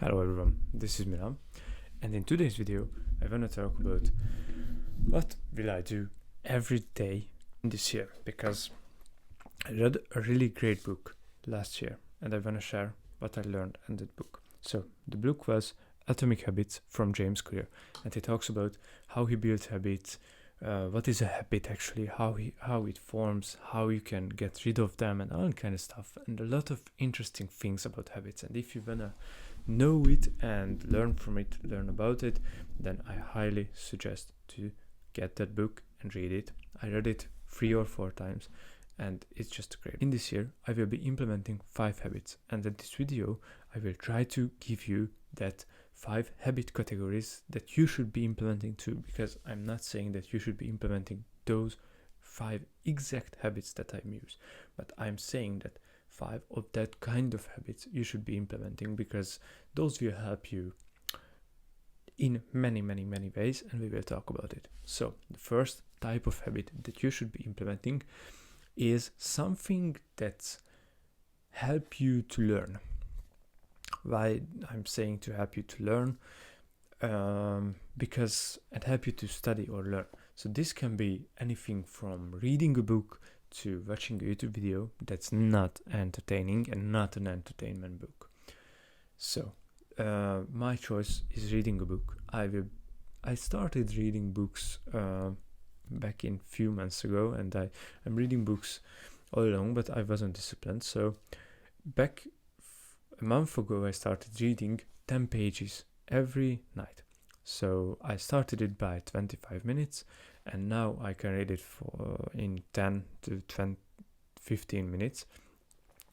Hello everyone, this is Milan, and in today's video I want to talk about what will I do every day this year, because I read a really great book last year and I want to share what I learned in that book. So the book was Atomic Habits from James Clear, and he talks about how he builds habits, what is a habit actually, how it forms, how you can get rid of them, and all that kind of stuff, and a lot of interesting things about habits. And if you wanna know it and learn from it, learn about it, then I highly suggest to get that book and read it. I read it 3 or 4 times and it's just great. In this year I will be implementing 5 habits, and in this video I will try to give you that 5 habit categories that you should be implementing too, because I'm not saying that you should be implementing those 5 exact habits that I use, but I'm saying that 5 of that kind of habits you should be implementing, because those will help you in many ways, and we will talk about it. So the first type of habit that you should be implementing is something that help you to learn. Why I'm saying to help you to learn? Because it help you to study or learn. So this can be anything from reading a book to watching a YouTube video that's not entertaining and not an entertainment book. So my choice is reading a book. I started reading books back in few months ago, and I'm reading books all along, but I wasn't disciplined. So back a month ago I started reading 10 pages every night. So I started it by 25 minutes, and now I can read it in 10 to 15 minutes,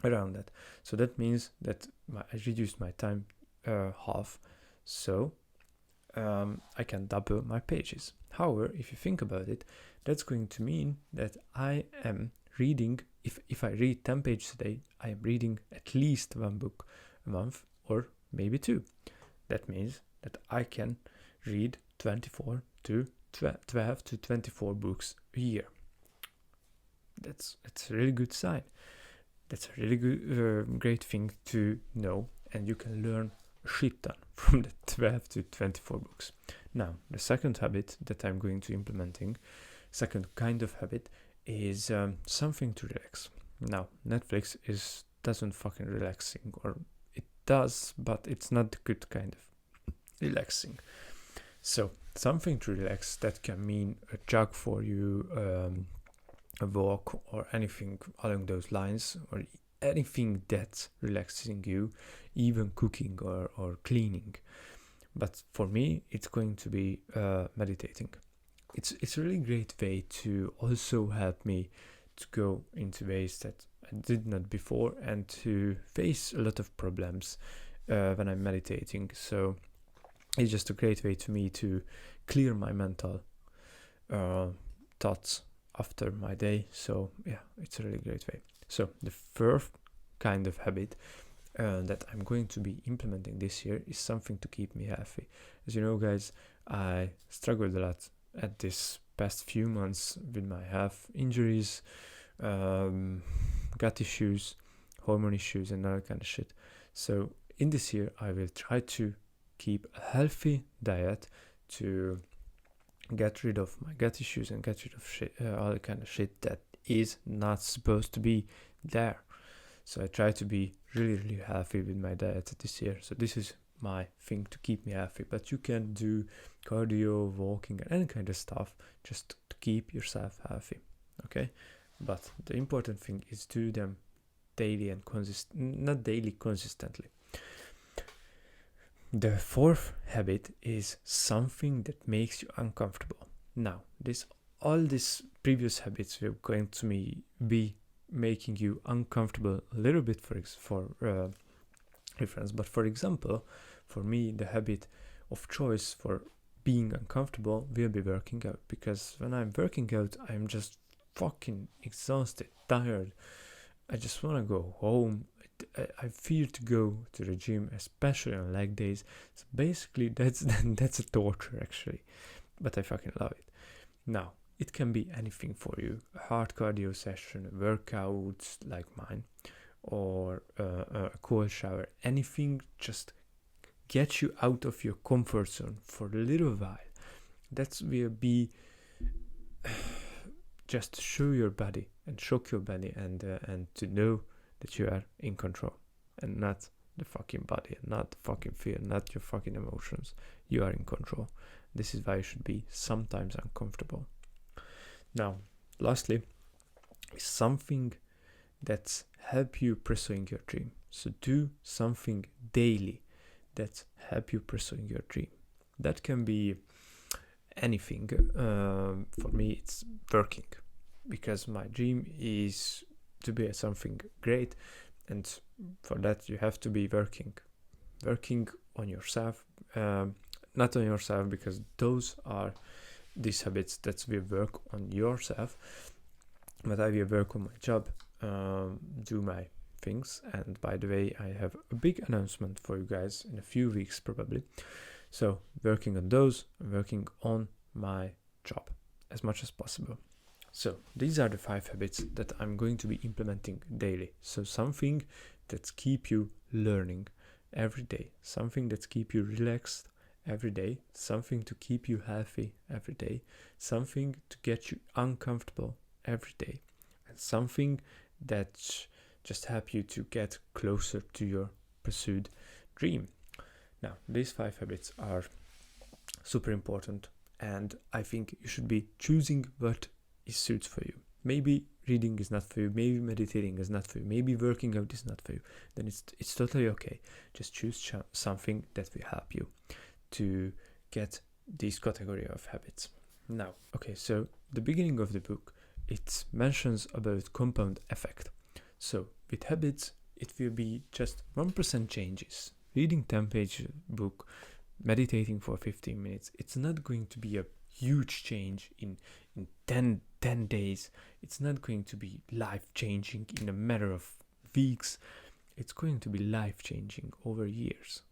around that. So that means that I reduced my time half, so I can double my pages. However, if you think about it, that's going to mean that I am reading, if I read 10 pages a day, I am reading at least 1 book a month, or maybe 2. That means that I can read 12 to 24 books a year. That's a really good sign. That's a really good, great thing to know, and you can learn a shit ton from the 12 to 24 books. Now, the second habit that I'm going to second kind of habit, is something to relax. Now, Netflix doesn't fucking relaxing, or it does, but it's not the good kind of relaxing. So something to relax, that can mean a jog for you, a walk, or anything along those lines, or anything that's relaxing you, even cooking or cleaning. But for me, it's going to be meditating. It's a really great way to also help me to go into ways that I did not before, and to face a lot of problems when I'm meditating. So it's just a great way to me to clear my mental thoughts after my day. So yeah, it's a really great way. So the first kind of habit that I'm going to be implementing this year is something to keep me healthy. As you know, guys, I struggled a lot at this past few months with my health injuries, gut issues, hormone issues, and all that kind of shit. So in this year I will try to keep a healthy diet to get rid of my gut issues and get rid of shit, all the kind of shit that is not supposed to be there. So I try to be really healthy with my diet this year. So this is my thing to keep me healthy. But you can do cardio, walking, and any kind of stuff just to keep yourself healthy. Okay? But the important thing is do them daily and not daily, consistently. The fourth habit is something that makes you uncomfortable. Now, all these previous habits were going to be making you uncomfortable a little bit for reference. But for example, for me, the habit of choice for being uncomfortable will be working out, because when I'm working out, I'm just fucking exhausted, tired. I just want to go home. I fear to go to the gym, especially on leg days. So basically that's a torture actually, but I fucking love it. Now, it can be anything for you: a hard cardio session, a workout like mine, or a cold shower. Anything just get you out of your comfort zone for a little while. That will be just to show your body and shock your body and to know that you are in control and not the fucking body and not the fucking fear, not your fucking emotions. You are in control. This is why you should be sometimes uncomfortable. Now, lastly, is something that help you pursuing your dream. So do something daily that help you pursuing your dream. That can be anything. For me, it's working, because my dream is to be something great, and for that you have to be working on yourself. Not on yourself, because those are these habits that will work on yourself, but I will work on my job, do my things. And by the way, I have a big announcement for you guys in a few weeks probably. So working on those, working on my job as much as possible. So these are the 5 habits that I'm going to be implementing daily. So something that keep you learning every day, something that keep you relaxed every day, something to keep you healthy every day, something to get you uncomfortable every day, and something that just help you to get closer to your pursued dream. Now, these 5 habits are super important, and I think you should be choosing what suits for you. Maybe reading is not for you, maybe meditating is not for you, maybe working out is not for you. Then it's totally okay. Just choose something that will help you to get this category of habits. Now, okay, so the beginning of the book, it mentions about compound effect. So with habits, it will be just 1% changes. Reading 10-page book, meditating for 15 minutes, it's not going to be a huge change in 10 days. It's not going to be life-changing in a matter of weeks. It's going to be life-changing over years.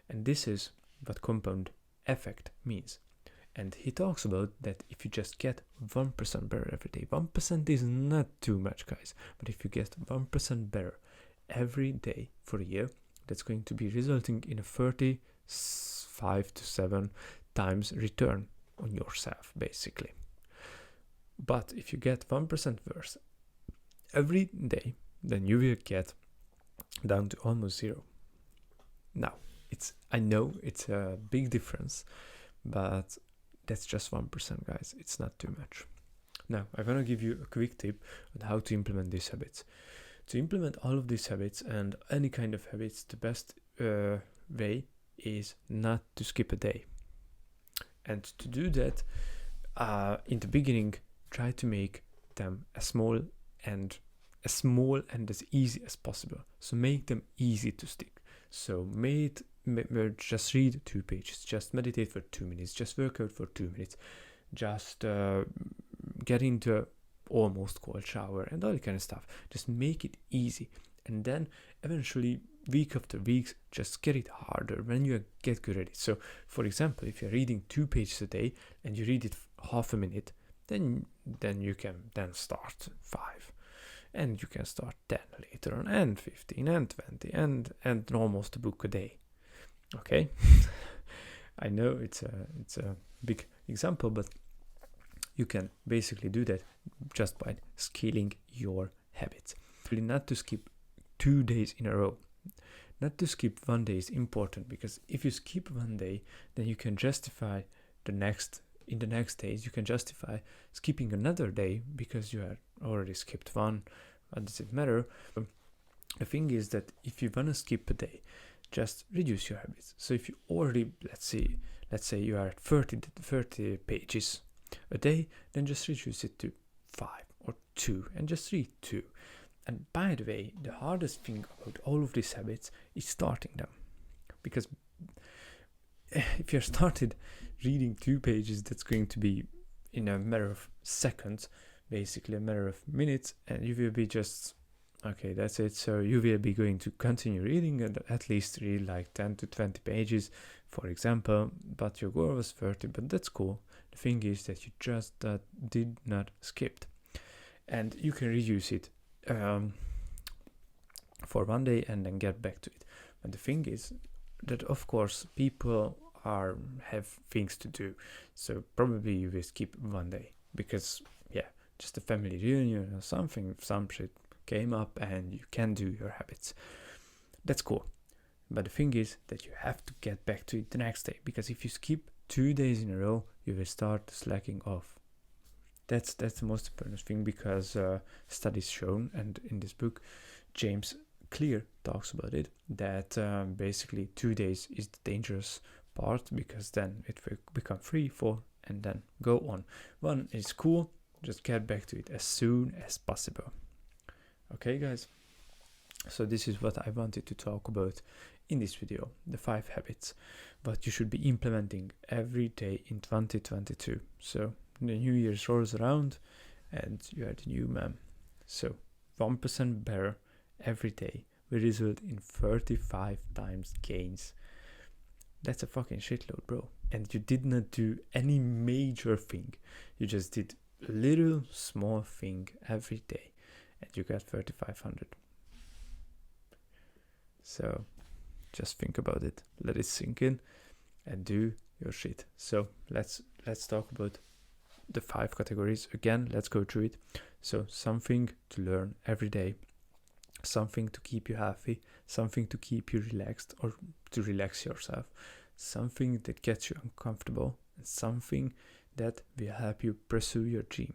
And this is what compound effect means. And he talks about that if you just get 1% better every day, 1% is not too much, guys, but if you get 1% better every day for a year, that's going to be resulting in a 35 to 7 times return on yourself, basically. But if you get 1% worse every day, then you will get down to almost 0. Now, I know it's a big difference, but that's just 1%, guys. It's not too much. Now, I want to give you a quick tip on how to implement these habits. To implement all of these habits and any kind of habits, the best way is not to skip a day. And to do that, in the beginning, try to make them as small and as easy as possible. So make them easy to stick. So just read 2 pages, just meditate for 2 minutes, just work out for 2 minutes, just get into almost cold shower and all that kind of stuff. Just make it easy, and then eventually week after week just get it harder when you get good at it. So for example, if you're reading 2 pages a day and you read it half a minute, then you can then start 5, and you can start 10 later on, and 15 and 20 and almost a book a day. Okay. I know it's a big example, but you can basically do that just by scaling your habits. Really, not to skip 2 days in a row. Not to skip 1 day is important, because if you skip 1 day, then you can justify the next days, you can justify skipping another day because you had already skipped one. What does it matter? The thing is that if you want to skip a day, just reduce your habits. So if you already, let's say you are at 30 pages a day, then just reduce it to 5 or 2 and just read 2. And by the way, the hardest thing about all of these habits is starting them. Because if you're started reading 2 pages, that's going to be in a matter of seconds, basically a matter of minutes, and you will be just, okay, that's it. So you will be going to continue reading and at least read like 10 to 20 pages, for example, but your goal was 30, but that's cool. The thing is that you just did not skip. And you can reduce it for 1 day and then get back to it. But the thing is, that of course people have things to do, so probably you will skip one day because just a family reunion or something, some shit came up and you can do your habits. That's cool. But the thing is that you have to get back to it the next day, because if you skip 2 days in a row, you will start slacking off. That's the most important thing, because studies shown, and in this book James Clear talks about it, that basically 2 days is the dangerous part, because then it will become 3, 4, and then go on. 1 is cool, just get back to it as soon as possible. Okay guys, so this is what I wanted to talk about in this video, the 5 habits what you should be implementing every day in 2022. So the New Year's rolls around and you are the new man. So 1% better every day will result in 35 times gains. That's a fucking shitload, bro. And you did not do any major thing. You just did a little small thing every day and you got 3,500. So just think about it, let it sink in and do your shit. So let's talk about the 5 categories again. Let's go through it. So something to learn every day, something to keep you happy, something to keep you relaxed or to relax yourself, something that gets you uncomfortable, and something that will help you pursue your dream.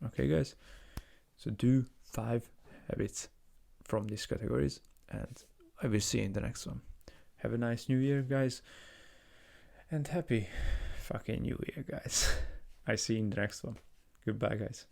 Okay guys, so do 5 habits from these categories and I will see you in the next one. Have a nice new year guys, and happy fucking new year guys. I see you in the next one. Goodbye guys.